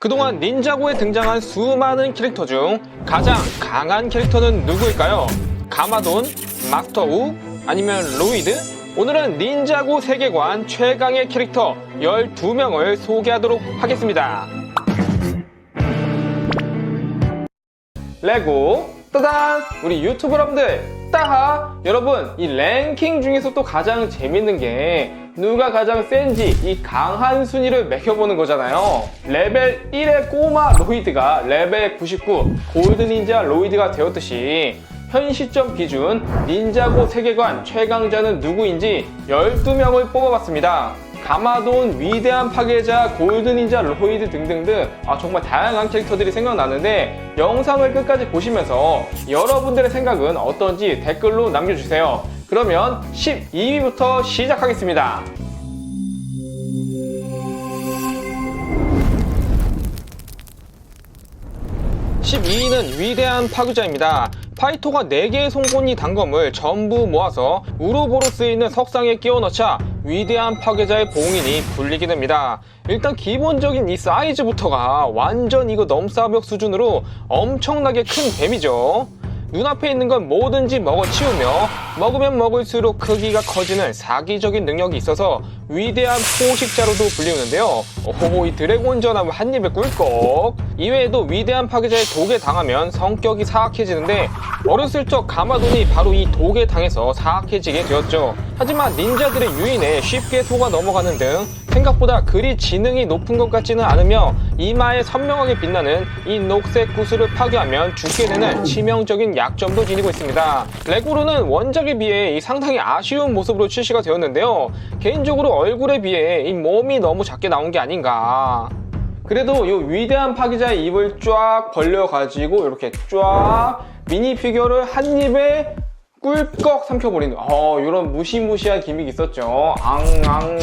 그동안 닌자고에 등장한 수많은 캐릭터 중 가장 강한 캐릭터는 누구일까요? 가마돈, 마스터 우, 아니면 로이드? 오늘은 닌자고 세계관 최강의 캐릭터 12명을 소개하도록 하겠습니다. 레고 따단! 우리 유튜브 여러분들 따하! 여러분, 이 랭킹 중에서 또 가장 재밌는 게 누가 가장 센지 이 강한 순위를 매겨보는 거잖아요. 레벨 1의 꼬마 로이드가 레벨 99 골드 닌자 로이드가 되었듯이 현 시점 기준 닌자고 세계관 최강자는 누구인지 12명을 뽑아봤습니다. 가마돈, 위대한 파괴자, 골드 닌자 로이드 등등등 정말 다양한 캐릭터들이 생각나는데 영상을 끝까지 보시면서 여러분들의 생각은 어떤지 댓글로 남겨주세요. 그러면 12위부터 시작하겠습니다. 12위는 위대한 파괴자입니다. 파이터가 4개의 송곳니 단검을 전부 모아서 우로보로스에 있는 석상에 끼워 넣자 위대한 파괴자의 봉인이 풀리게 됩니다. 일단 기본적인 이 사이즈부터가 완전 이거 넘사벽 수준으로 엄청나게 큰 뱀이죠. 눈앞에 있는 건 뭐든지 먹어치우며 먹으면 먹을수록 크기가 커지는 사기적인 능력이 있어서 위대한 포식자로도 불리우는데요. 이 드래곤 전함을 한 입에 꿀꺽. 이외에도 위대한 파괴자의 독에 당하면 성격이 사악해지는데 어렸을 적 가마돈이 바로 이 독에 당해서 사악해지게 되었죠. 하지만 닌자들의 유인에 쉽게 속아 넘어가는 등 생각보다 그리 지능이 높은 것 같지는 않으며 이마에 선명하게 빛나는 이 녹색 구슬을 파괴하면 죽게 되는 치명적인 약점도 지니고 있습니다. 레고로는 원작에 비해 상당히 아쉬운 모습으로 출시가 되었는데요. 개인적으로 얼굴에 비해 이 몸이 너무 작게 나온 게 아닌가. 그래도 이 위대한 파괴자의 입을 쫙 벌려가지고 이렇게 쫙 미니 피규어를 한 입에 꿀꺽 삼켜버리는 이런 무시무시한 기믹이 있었죠. 앙앙앙.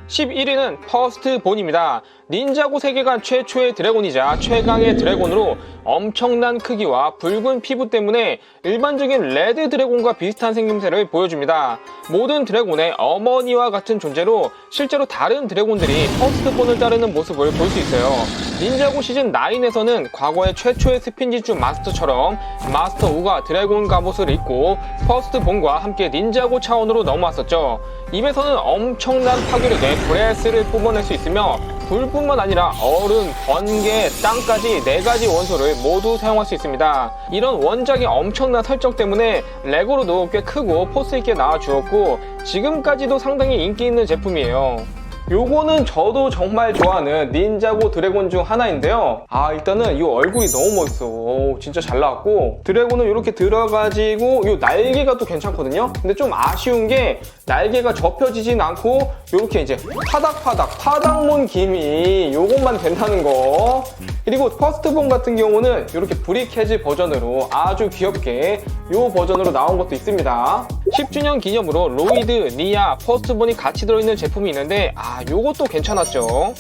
11위는 퍼스트 본입니다. 닌자고 세계관 최초의 드래곤이자 최강의 드래곤으로 엄청난 크기와 붉은 피부 때문에 일반적인 레드 드래곤과 비슷한 생김새를 보여줍니다. 모든 드래곤의 어머니와 같은 존재로 실제로 다른 드래곤들이 퍼스트 본을 따르는 모습을 볼 수 있어요. 닌자고 시즌 9에서는 과거의 최초의 스핀지주 마스터처럼 마스터 우가 드래곤 갑옷을 입고 퍼스트 본과 함께 닌자고 차원으로 넘어왔었죠. 입에서는 엄청난 파괴력의 브레스를 뿜어낼 수 있으며 불뿐만 아니라 얼음, 번개, 땅까지 4가지 원소를 모두 사용할 수 있습니다. 이런 원작의 엄청난 설정 때문에 레고로도 꽤 크고 포스 있게 나와주었고 지금까지도 상당히 인기 있는 제품이에요. 요거는 저도 정말 좋아하는 닌자고 드래곤 중 하나인데요. 일단은 이 얼굴이 너무 멋있어. 진짜 잘 나왔고 드래곤은 이렇게 들어가지고 이 날개가 또 괜찮거든요. 근데 좀 아쉬운 게 날개가 접혀지진 않고 이렇게 이제 파닥몬 기미 요것만 된다는 거. 그리고 퍼스트본 같은 경우는 이렇게 브리케즈 버전으로 아주 귀엽게 이 버전으로 나온 것도 있습니다. 10주년 기념으로 로이드, 니아, 퍼스트본이 같이 들어있는 제품이 있는데 요것도 괜찮았죠.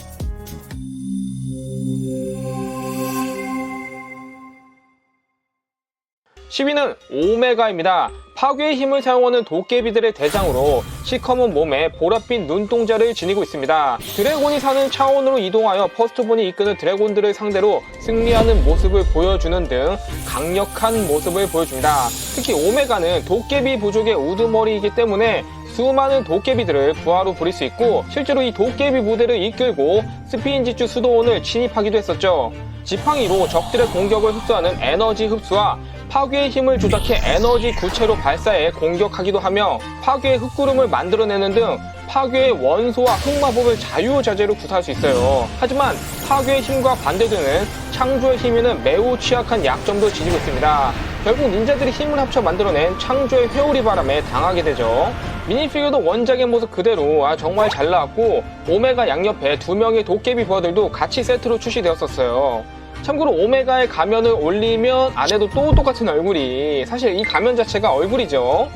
10위는 오메가입니다. 파괴의 힘을 사용하는 도깨비들의 대장으로 시커먼 몸에 보랏빛 눈동자를 지니고 있습니다. 드래곤이 사는 차원으로 이동하여 퍼스트본이 이끄는 드래곤들을 상대로 승리하는 모습을 보여주는 등 강력한 모습을 보여줍니다. 특히 오메가는 도깨비 부족의 우두머리이기 때문에 수많은 도깨비들을 부하로 부릴 수 있고 실제로 이 도깨비 부대를 이끌고 스피인지주 수도원을 침입하기도 했었죠. 지팡이로 적들의 공격을 흡수하는 에너지 흡수와 파괴의 힘을 조작해 에너지 구체로 발사해 공격하기도 하며 파괴의 흙구름을 만들어내는 등 파괴의 원소와 흑마법을 자유자재로 구사할 수 있어요. 하지만 파괴의 힘과 반대되는 창조의 힘에는 매우 취약한 약점도 지니고 있습니다. 결국 닌자들이 힘을 합쳐 만들어낸 창조의 회오리 바람에 당하게 되죠. 미니피규어도 원작의 모습 그대로 정말 잘 나왔고 오메가 양옆에 2명의 도깨비 부하들도 같이 세트로 출시되었었어요. 참고로 오메가의 가면을 올리면 안에도 또 똑같은 얼굴이 사실 이 가면 자체가 얼굴이죠.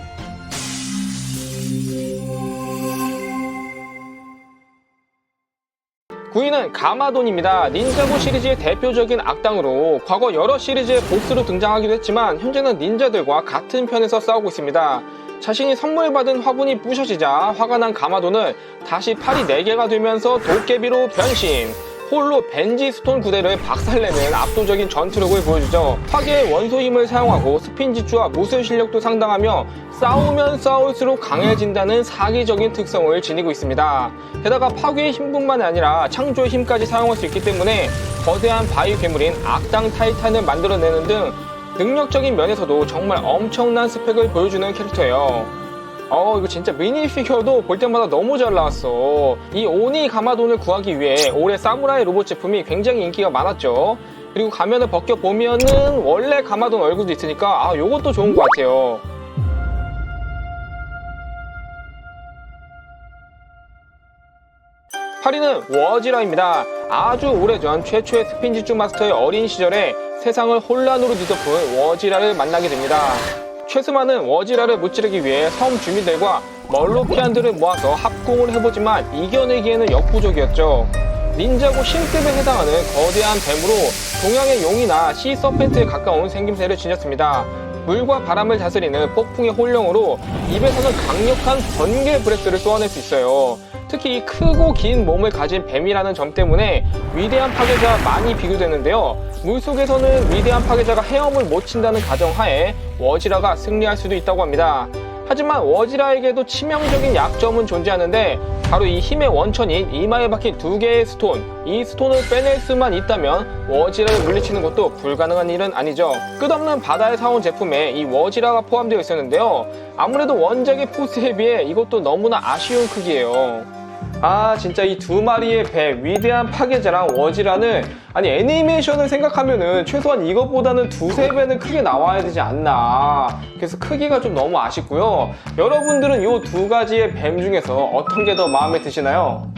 9위는 가마돈입니다. 닌자고 시리즈의 대표적인 악당으로 과거 여러 시리즈의 보스로 등장하기도 했지만 현재는 닌자들과 같은 편에서 싸우고 있습니다. 자신이 선물 받은 화분이 부셔지자 화가 난 가마돈은 다시 팔이 4개가 되면서 도깨비로 변신. 홀로 벤지 스톤 구대를 박살내는 압도적인 전투력을 보여주죠. 파괴의 원소 힘을 사용하고 스핀지추와 무술 실력도 상당하며 싸우면 싸울수록 강해진다는 사기적인 특성을 지니고 있습니다. 게다가 파괴의 힘뿐만 아니라 창조의 힘까지 사용할 수 있기 때문에 거대한 바위 괴물인 악당 타이탄을 만들어내는 등 능력적인 면에서도 정말 엄청난 스펙을 보여주는 캐릭터예요. 이거 진짜 미니피규어도 볼 때마다 너무 잘 나왔어. 이 오니 가마돈을 구하기 위해 올해 사무라이 로봇 제품이 굉장히 인기가 많았죠. 그리고 가면을 벗겨보면은 원래 가마돈 얼굴도 있으니까 요것도 좋은 것 같아요. 파리는 워지라입니다. 아주 오래전 최초의 스핀지쭈 마스터의 어린 시절에 세상을 혼란으로 뒤덮은 워지라를 만나게 됩니다. 최스마는 워지라를 무찌르기 위해 섬 주민들과 멀로피안들을 모아서 합공을 해보지만 이겨내기에는 역부족이었죠. 닌자고 신급에 해당하는 거대한 뱀으로 동양의 용이나 시 서펜트에 가까운 생김새를 지녔습니다. 물과 바람을 다스리는 폭풍의 혼령으로 입에서는 강력한 번개 브레스를 쏘아낼 수 있어요. 특히 이 크고 긴 몸을 가진 뱀이라는 점 때문에 위대한 파괴자와 많이 비교되는데요. 물속에서는 위대한 파괴자가 헤엄을 못 친다는 가정하에 워지라가 승리할 수도 있다고 합니다. 하지만 워지라에게도 치명적인 약점은 존재하는데 바로 이 힘의 원천인 이마에 박힌 2개의 스톤, 이 스톤을 빼낼 수만 있다면 워지라를 물리치는 것도 불가능한 일은 아니죠. 끝없는 바다에 사온 제품에 이 워지라가 포함되어 있었는데요. 아무래도 원작의 포스에 비해 이것도 너무나 아쉬운 크기예요. 진짜 이 2마리의 배, 위대한 파괴자랑 워지라는 애니메이션을 생각하면은 최소한 이것보다는 2~3배는 크게 나와야 되지 않나. 그래서 크기가 좀 너무 아쉽고요. 여러분들은 이 2가지의 뱀 중에서 어떤 게 더 마음에 드시나요?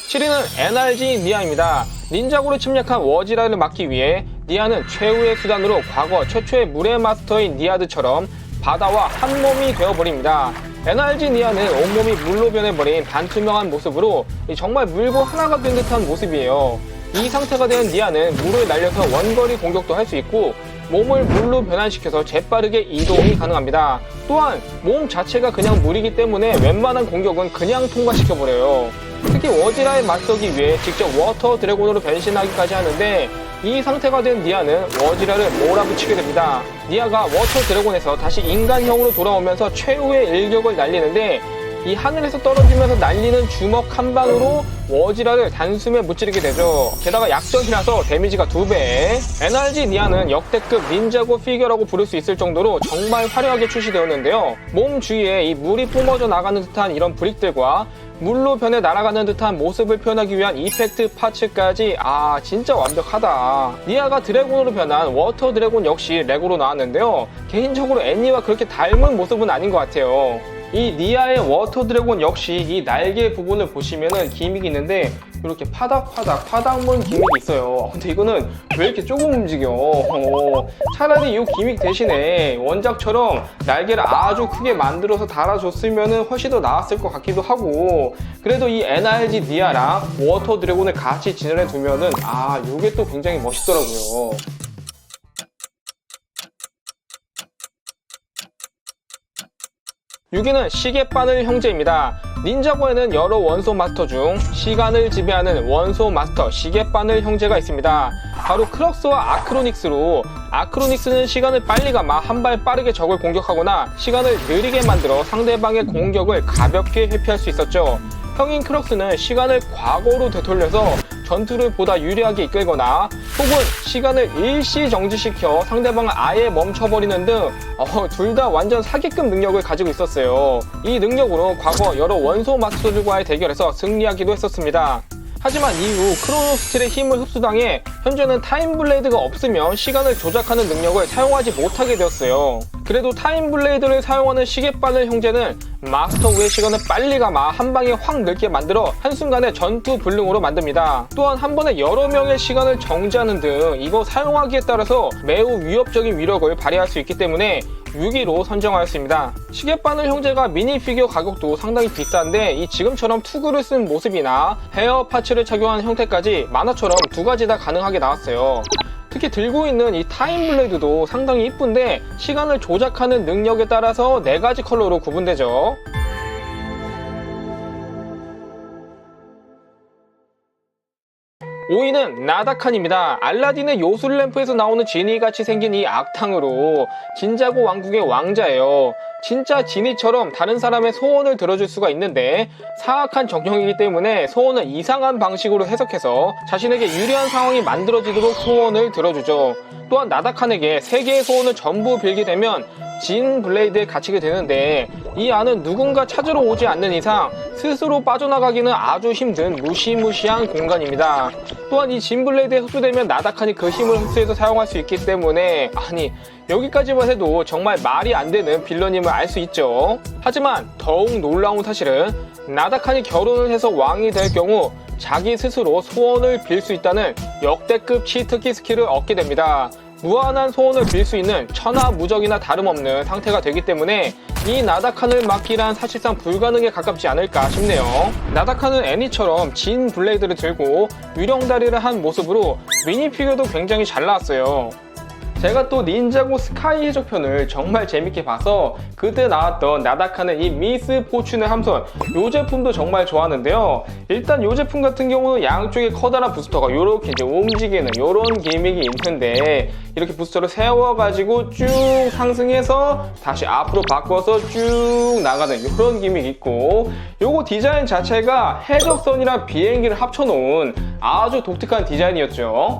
치리는 NRG 니아입니다. 닌자고를 침략한 워지라를 막기 위해 니아는 최후의 수단으로 과거 최초의 물의 마스터인 니아드처럼 바다와 한 몸이 되어버립니다. NRG 니아는 온몸이 물로 변해버린 반투명한 모습으로 정말 물고 하나가 된 듯한 모습이에요. 이 상태가 된 니아는 물을 날려서 원거리 공격도 할 수 있고 몸을 물로 변환시켜서 재빠르게 이동이 가능합니다. 또한 몸 자체가 그냥 물이기 때문에 웬만한 공격은 그냥 통과시켜버려요. 특히 워지라에 맞서기 위해 직접 워터 드래곤으로 변신하기까지 하는데 이 상태가 된 니아는 워지라를 몰아붙이게 됩니다. 니아가 워터 드래곤에서 다시 인간형으로 돌아오면서 최후의 일격을 날리는데 이 하늘에서 떨어지면서 날리는 주먹 한 방으로 워지라를 단숨에 무찌르게 되죠. 게다가 약전이라서 데미지가 2배. NRG 니아는 역대급 닌자고 피규어라고 부를 수 있을 정도로 정말 화려하게 출시되었는데요. 몸 주위에 이 물이 뿜어져 나가는 듯한 이런 브릭들과 물로 변해 날아가는 듯한 모습을 표현하기 위한 이펙트 파츠까지 진짜 완벽하다. 니아가 드래곤으로 변한 워터 드래곤 역시 레고로 나왔는데요. 개인적으로 애니와 그렇게 닮은 모습은 아닌 것 같아요. 이 니아의 워터 드래곤 역시 이 날개 부분을 보시면은 기믹이 있는데 이렇게 파닥문 기믹이 있어요. 근데 이거는 왜 이렇게 조금 움직여? 차라리 이 기믹 대신에 원작처럼 날개를 아주 크게 만들어서 달아줬으면은 훨씬 더 나았을 것 같기도 하고, 그래도 이 NRG 니아랑 워터 드래곤을 같이 진열해 두면은 이게 또 굉장히 멋있더라고요. 유기는 시계바늘 형제입니다. 닌자고에는 여러 원소 마스터 중 시간을 지배하는 원소 마스터 시계바늘 형제가 있습니다. 바로 크럭스와 아크로닉스로, 아크로닉스는 시간을 빨리 감아 한 발 빠르게 적을 공격하거나 시간을 느리게 만들어 상대방의 공격을 가볍게 회피할 수 있었죠. 형인 크럭스는 시간을 과거로 되돌려서 전투를 보다 유리하게 이끌거나 혹은 시간을 일시 정지시켜 상대방을 아예 멈춰버리는 등 둘 다 완전 사기급 능력을 가지고 있었어요. 이 능력으로 과거 여러 원소 마스터들과의 대결에서 승리하기도 했었습니다. 하지만 이후 크로노스틸의 힘을 흡수당해 현재는 타임블레이드가 없으면 시간을 조작하는 능력을 사용하지 못하게 되었어요. 그래도 타임블레이드를 사용하는 시계바늘 형제는 마스터 후의 시간을 빨리 감아 한 방에 확 늙게 만들어 한순간에 전투 불능으로 만듭니다. 또한 한 번에 여러 명의 시간을 정지하는 등 이거 사용하기에 따라서 매우 위협적인 위력을 발휘할 수 있기 때문에 6위로 선정하였습니다. 시계바늘 형제가 미니피규어 가격도 상당히 비싼데 이 지금처럼 투구를 쓴 모습이나 헤어 파츠를 착용한 형태까지 만화처럼 2가지 다 가능하게 나왔어요. 특히 들고 있는 이 타임 블레이드도 상당히 이쁜데 시간을 조작하는 능력에 따라서 4가지 컬러로 구분되죠. 5위는 나다칸입니다. 알라딘의 요술램프에서 나오는 지니같이 생긴 이 악탕으로 진자고 왕국의 왕자예요. 진짜 지니처럼 다른 사람의 소원을 들어줄 수가 있는데 사악한 정령이기 때문에 소원을 이상한 방식으로 해석해서 자신에게 유리한 상황이 만들어지도록 소원을 들어주죠. 또한 나다칸에게 3개의 소원을 전부 빌게 되면 진 블레이드에 갇히게 되는데 이 안은 누군가 찾으러 오지 않는 이상 스스로 빠져나가기는 아주 힘든 무시무시한 공간입니다. 또한 이 진 블레이드에 흡수되면 나다칸이 그 힘을 흡수해서 사용할 수 있기 때문에 아니 여기까지만 해도 정말 말이 안 되는 빌런임을 알 수 있죠. 하지만 더욱 놀라운 사실은 나다칸이 결혼을 해서 왕이 될 경우 자기 스스로 소원을 빌 수 있다는 역대급 치트키 스킬을 얻게 됩니다. 무한한 소원을 빌 수 있는 천하무적이나 다름없는 상태가 되기 때문에 이 나다칸을 막기란 사실상 불가능에 가깝지 않을까 싶네요. 나다칸은 애니처럼 진 블레이드를 들고 위령다리를 한 모습으로 미니피규어도 굉장히 잘 나왔어요. 제가 또 닌자고 스카이 해적편을 정말 재밌게 봐서 그때 나왔던 나다칸의 이 미스 포춘의 함선 이 제품도 정말 좋아하는데요. 일단 이 제품 같은 경우는 양쪽에 커다란 부스터가 이렇게 이제 움직이는 이런 기믹이 있는데 이렇게 부스터를 세워가지고 쭉 상승해서 다시 앞으로 바꿔서 쭉 나가는 이런 기믹이 있고 요거 디자인 자체가 해적선이랑 비행기를 합쳐놓은 아주 독특한 디자인이었죠.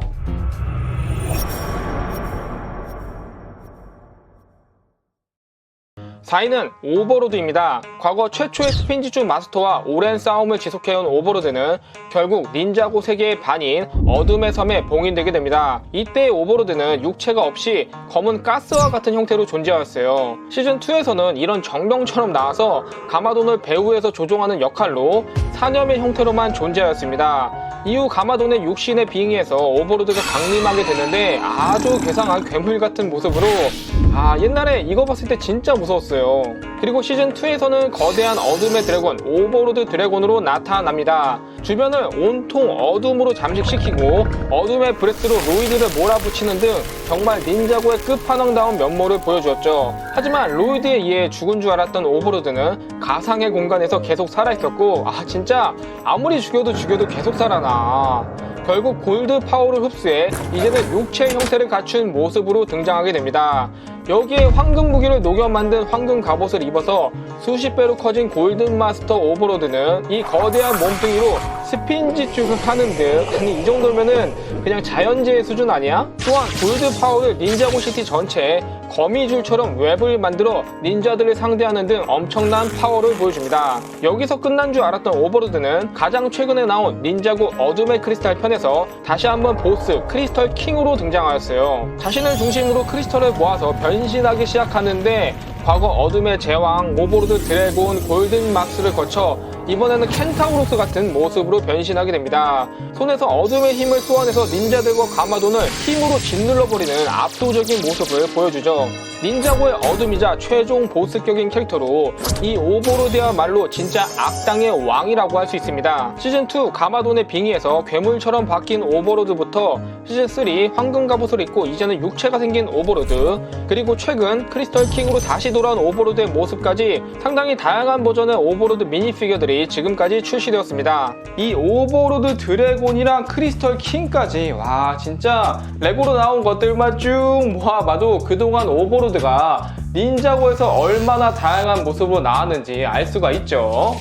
4위는 오버로드입니다. 과거 최초의 스핀지주 마스터와 오랜 싸움을 지속해온 오버로드는 결국 닌자고 세계의 반인 어둠의 섬에 봉인되게 됩니다. 이때의 오버로드는 육체가 없이 검은 가스와 같은 형태로 존재하였어요. 시즌2에서는 이런 정령처럼 나와서 가마돈을 배후에서 조종하는 역할로 사념의 형태로만 존재하였습니다. 이후 가마돈의 육신에 빙의해서 오버로드가 강림하게 되는데 아주 괴상한 괴물 같은 모습으로 옛날에 이거 봤을 때 진짜 무서웠어요. 그리고 시즌2에서는 거대한 어둠의 드래곤 오버로드 드래곤으로 나타납니다. 주변을 온통 어둠으로 잠식시키고 어둠의 브레스로 로이드를 몰아붙이는 등 정말 닌자고의 끝판왕다운 면모를 보여주었죠. 하지만 로이드에 의해 죽은 줄 알았던 오버로드는 가상의 공간에서 계속 살아있었고 진짜 아무리 죽여도 계속 살아나. 결국 골드 파워를 흡수해 이제는 육체 형태를 갖춘 모습으로 등장하게 됩니다. 여기에 황금 무기를 녹여 만든 황금 갑옷을 입어서 수십 배로 커진 골든 마스터 오버로드는 이 거대한 몸뚱이로 스핀지축을 하는 듯 이 정도면은 그냥 자연재해 수준 아니야? 또한 골드 파워를 닌자고 시티 전체에 거미줄처럼 웹을 만들어 닌자들을 상대하는 등 엄청난 파워를 보여줍니다. 여기서 끝난 줄 알았던 오버로드는 가장 최근에 나온 닌자고 어둠의 크리스탈 편에서 다시 한번 보스 크리스털 킹으로 등장하였어요. 자신을 중심으로 크리스털을 모아서 변신하기 시작하는데 과거 어둠의 제왕 오버로드 드래곤 골든 막스를 거쳐 이번에는 켄타우로스 같은 모습으로 변신하게 됩니다. 손에서 어둠의 힘을 쏘아내서 닌자들과 가마돈을 힘으로 짓눌러버리는 압도적인 모습을 보여주죠. 닌자고의 어둠이자 최종 보스격인 캐릭터로 이 오버로드야말로 진짜 악당의 왕이라고 할 수 있습니다. 시즌2 가마돈의 빙의에서 괴물처럼 바뀐 오버로드부터 시즌3 황금 갑옷을 입고 이제는 육체가 생긴 오버로드, 그리고 최근 크리스털 킹으로 다시 돌아온 오버로드의 모습까지 상당히 다양한 버전의 오버로드 미니피규어들이 지금까지 출시되었습니다. 이 오버로드 드래곤이랑 크리스털 킹까지 진짜 레고로 나온 것들만 쭉 모아봐도 그동안 오버로드가 닌자고에서 얼마나 다양한 모습으로 나왔는지 알 수가 있죠.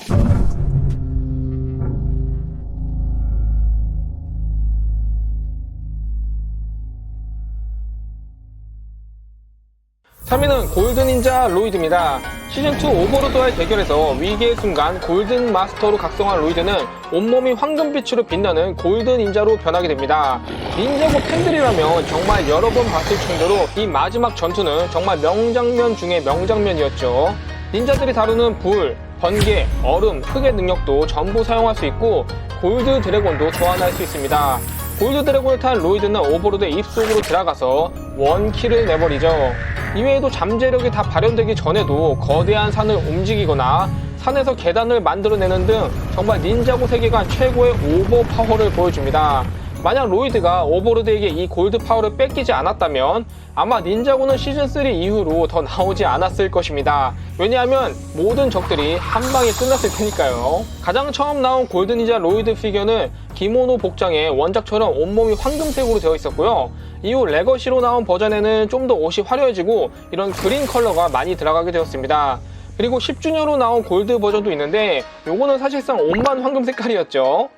3위는 골든 닌자 로이드입니다. 시즌2 오버로드와의 대결에서 위기의 순간 골든 마스터로 각성한 로이드는 온몸이 황금빛으로 빛나는 골든 닌자로 변하게 됩니다. 닌자고 팬들이라면 정말 여러 번 봤을 정도로 이 마지막 전투는 정말 명장면 중에 명장면이었죠. 닌자들이 다루는 불, 번개, 얼음, 흙의 능력도 전부 사용할 수 있고 골드 드래곤도 소환할 수 있습니다. 골드 드래곤을 탄 로이드는 오버로드의 입속으로 들어가서 원킬을 내버리죠. 이외에도 잠재력이 다 발현되기 전에도 거대한 산을 움직이거나 산에서 계단을 만들어내는 등 정말 닌자고 세계관 최고의 오버 파워를 보여줍니다. 만약 로이드가 오버로드에게 이 골드 파워를 뺏기지 않았다면 아마 닌자고는 시즌3 이후로 더 나오지 않았을 것입니다. 왜냐하면 모든 적들이 한 방에 끝났을 테니까요. 가장 처음 나온 골드 닌자 로이드 피규어는 기모노 복장에 원작처럼 온몸이 황금색으로 되어 있었고요. 이후 레거시로 나온 버전에는 좀 더 옷이 화려해지고 이런 그린 컬러가 많이 들어가게 되었습니다. 그리고 10주년으로 나온 골드 버전도 있는데 요거는 사실상 옷만 황금 색깔이었죠.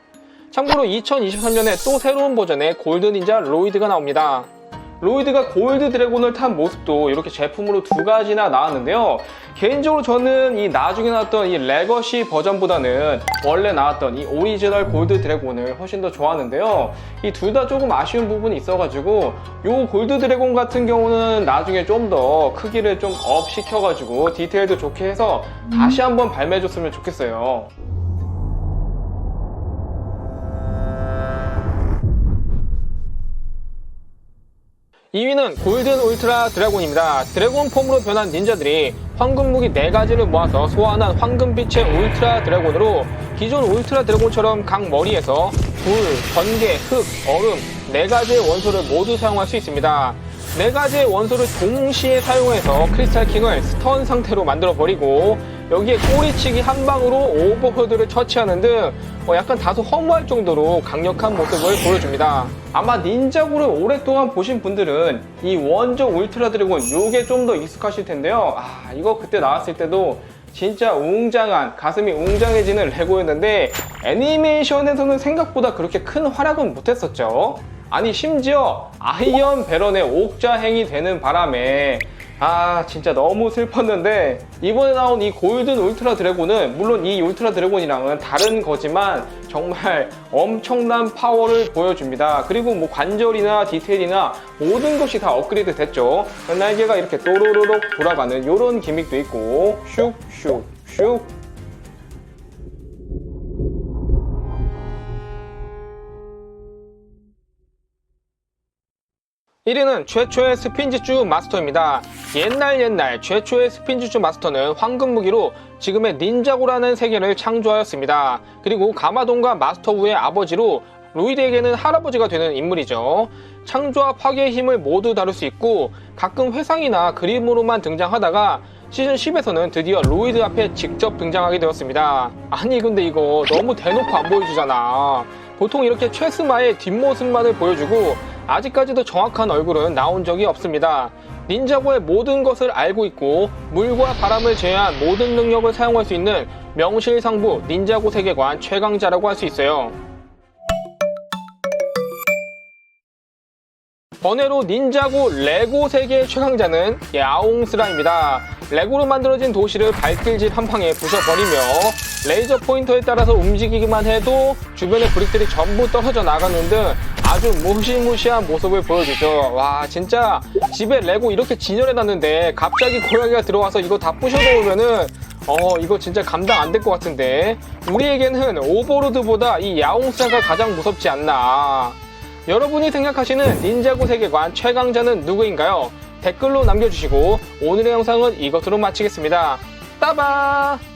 참고로 2023년에 또 새로운 버전의 골드 닌자 로이드가 나옵니다. 로이드가 골드 드래곤을 탄 모습도 이렇게 제품으로 두 가지나 나왔는데요. 개인적으로 저는 이 나중에 나왔던 이 레거시 버전보다는 원래 나왔던 이 오리지널 골드 드래곤을 훨씬 더 좋아하는데요. 이 둘 다 조금 아쉬운 부분이 있어가지고 요 골드 드래곤 같은 경우는 나중에 좀 더 크기를 좀 업 시켜가지고 디테일도 좋게 해서 다시 한번 발매해줬으면 좋겠어요. 2위는 골든 울트라 드래곤입니다. 드래곤 폼으로 변한 닌자들이 황금 무기 4가지를 모아서 소환한 황금빛의 울트라 드래곤으로 기존 울트라 드래곤처럼 각 머리에서 불, 번개, 흙, 얼음 4가지의 원소를 모두 사용할 수 있습니다. 4가지의 원소를 동시에 사용해서 크리스탈 킹을 스턴 상태로 만들어버리고 여기에 꼬리치기 한 방으로 오버로드를 처치하는 등 약간 다소 허무할 정도로 강력한 모습을 보여줍니다. 아마 닌자고를 오랫동안 보신 분들은 이 원조 울트라 드래곤 요게 좀 더 익숙하실 텐데요. 이거 그때 나왔을 때도 진짜 웅장한, 가슴이 웅장해지는 레고였는데 애니메이션에서는 생각보다 그렇게 큰 활약은 못했었죠. 아니 심지어 아이언 배런의 옥자행이 되는 바람에 진짜 너무 슬펐는데 이번에 나온 이 골든 울트라 드래곤은 물론 이 울트라 드래곤이랑은 다른 거지만 정말 엄청난 파워를 보여줍니다. 그리고 뭐 관절이나 디테일이나 모든 것이 다 업그레이드 됐죠. 날개가 이렇게 또로로록 돌아가는 이런 기믹도 있고 슉슉슉 1위는 최초의 스핀지주 마스터입니다. 옛날 최초의 스핀지주 마스터는 황금 무기로 지금의 닌자고라는 세계를 창조하였습니다. 그리고 가마돈과 마스터 우의 아버지로 로이드에게는 할아버지가 되는 인물이죠. 창조와 파괴의 힘을 모두 다룰 수 있고 가끔 회상이나 그림으로만 등장하다가 시즌 10에서는 드디어 로이드 앞에 직접 등장하게 되었습니다. 아니 근데 이거 너무 대놓고 안 보여주잖아. 보통 이렇게 최스마의 뒷모습만을 보여주고 아직까지도 정확한 얼굴은 나온 적이 없습니다. 닌자고의 모든 것을 알고 있고 물과 바람을 제외한 모든 능력을 사용할 수 있는 명실상부 닌자고 세계관 최강자라고 할 수 있어요. 번외로 닌자고 레고 세계의 최강자는 야옹스라입니다. 레고로 만들어진 도시를 발길질 한 방에 부숴버리며 레이저 포인터에 따라서 움직이기만 해도 주변의 브릭들이 전부 떨어져 나가는 등 아주 무시무시한 모습을 보여주죠. 와 진짜 집에 레고 이렇게 진열해놨는데 갑자기 고양이가 들어와서 이거 다 부셔놓으면은 이거 진짜 감당 안 될 것 같은데 우리에게는 오버로드보다 이 야옹스라가 가장 무섭지 않나. 여러분이 생각하시는 닌자고 세계관 최강자는 누구인가요? 댓글로 남겨주시고 오늘의 영상은 이것으로 마치겠습니다. 따바!